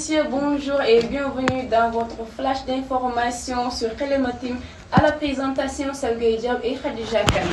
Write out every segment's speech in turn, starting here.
messieurs, bonjour et bienvenue dans votre flash d'information sur Télématim. À la présentation, Salgué Diab et Khadija Kane.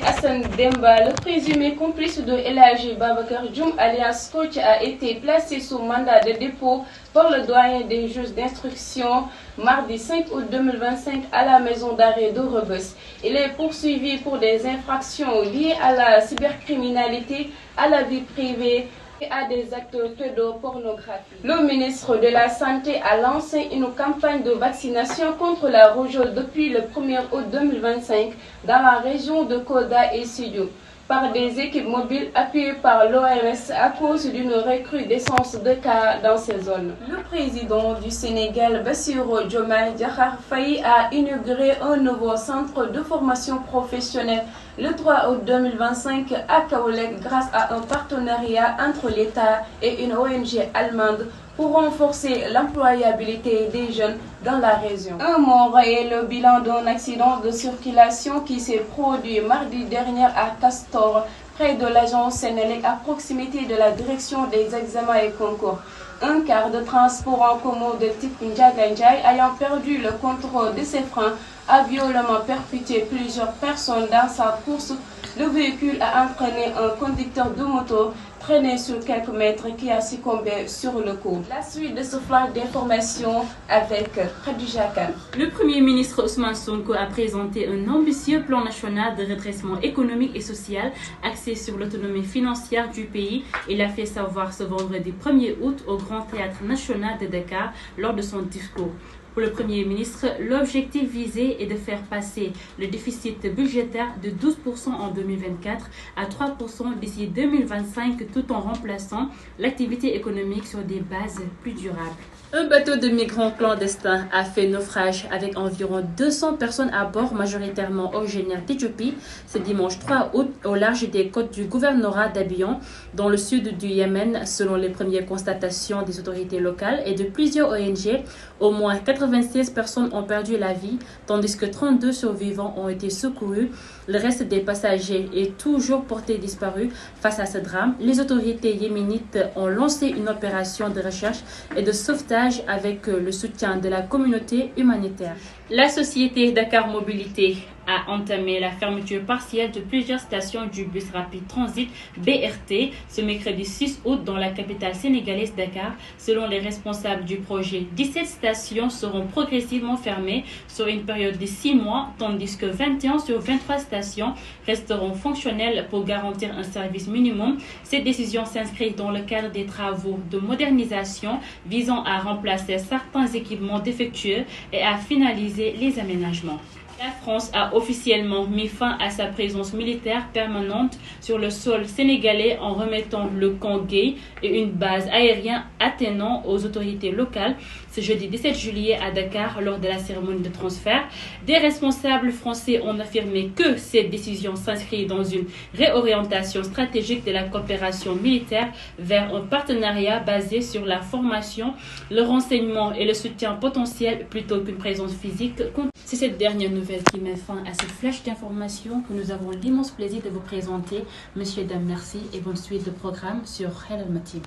Hassan Demba, le présumé complice de El Hadji Babacar Dioum alias Coach, a été placé sous mandat de dépôt par le doyen des juges d'instruction mardi 5 août 2025 à la maison d'arrêt de Rebeuss. Il est poursuivi pour des infractions liées à la cybercriminalité, à la vie privée et à des actes pédopornographiques. Le ministre de la Santé a lancé une campagne de vaccination contre la rougeole depuis le 1er août 2025 dans la région de Kolda et Sédhiou par des équipes mobiles appuyées par l'OMS à cause d'une recrudescence de cas dans ces zones. Le président du Sénégal, Bassirou Diomaye Diakhar Faye, a inauguré un nouveau centre de formation professionnelle le 3 août 2025 à Kaolack grâce à un partenariat entre l'État et une ONG allemande pour renforcer l'employabilité des jeunes dans la région. Un mort et le bilan d'un accident de circulation qui s'est produit mardi dernier à Castor, près de l'agence Sénélec à proximité de la direction des examens et concours. Un car de transport en commun de type Ndiaga Ndiaye ayant perdu le contrôle de ses freins a violemment percuté plusieurs personnes dans sa course. Le véhicule a entraîné un conducteur de moto traîné sur quelques mètres qui a succombé sur le coup. La suite de ce flash d'information avec Khadija Kane. Le Premier ministre Ousmane Sonko a présenté un ambitieux plan national de redressement économique et social axé sur l'autonomie financière du pays. Il a fait savoir ce vendredi 1er août au Grand Théâtre National de Dakar lors de son discours. Pour le Premier ministre, l'objectif visé est de faire passer le déficit budgétaire de 12% en 2024 à 3% d'ici 2025 tout en remplaçant l'activité économique sur des bases plus durables. Un bateau de migrants clandestins a fait naufrage avec environ 200 personnes à bord, majoritairement originaires d'Éthiopie, ce dimanche 3 août au large des côtes du gouvernorat d'Abidjan, dans le sud du Yémen, selon les premières constatations des autorités locales et de plusieurs ONG. Au moins 96 personnes ont perdu la vie, tandis que 32 survivants ont été secourus. Le reste des passagers est toujours porté disparu. Face à ce drame, les autorités yéménites ont lancé une opération de recherche et de sauvetage avec le soutien de la communauté humanitaire. La société Dakar Mobilité a entamé la fermeture partielle de plusieurs stations du bus rapide transit BRT ce mercredi 6 août dans la capitale sénégalaise Dakar. Selon les responsables du projet, 17 stations seront progressivement fermées sur une période de 6 mois, tandis que 21 sur 23 stations resteront fonctionnelles pour garantir un service minimum. Cette décision s'inscrit dans le cadre des travaux de modernisation visant à remplacer certains équipements défectueux et à finaliser les aménagements. La France a officiellement mis fin à sa présence militaire permanente sur le sol sénégalais en remettant le camp Gueye et une base aérienne attenant aux autorités locales ce jeudi 17 juillet à Dakar lors de la cérémonie de transfert. Des responsables français ont affirmé que cette décision s'inscrit dans une réorientation stratégique de la coopération militaire vers un partenariat basé sur la formation, le renseignement et le soutien potentiel plutôt qu'une présence physique. C'est cette dernière nouvelle qui met fin à ce flash d'information que nous avons l'immense plaisir de vous présenter. Monsieur et dames, merci et bonne suite de programme sur Télématim.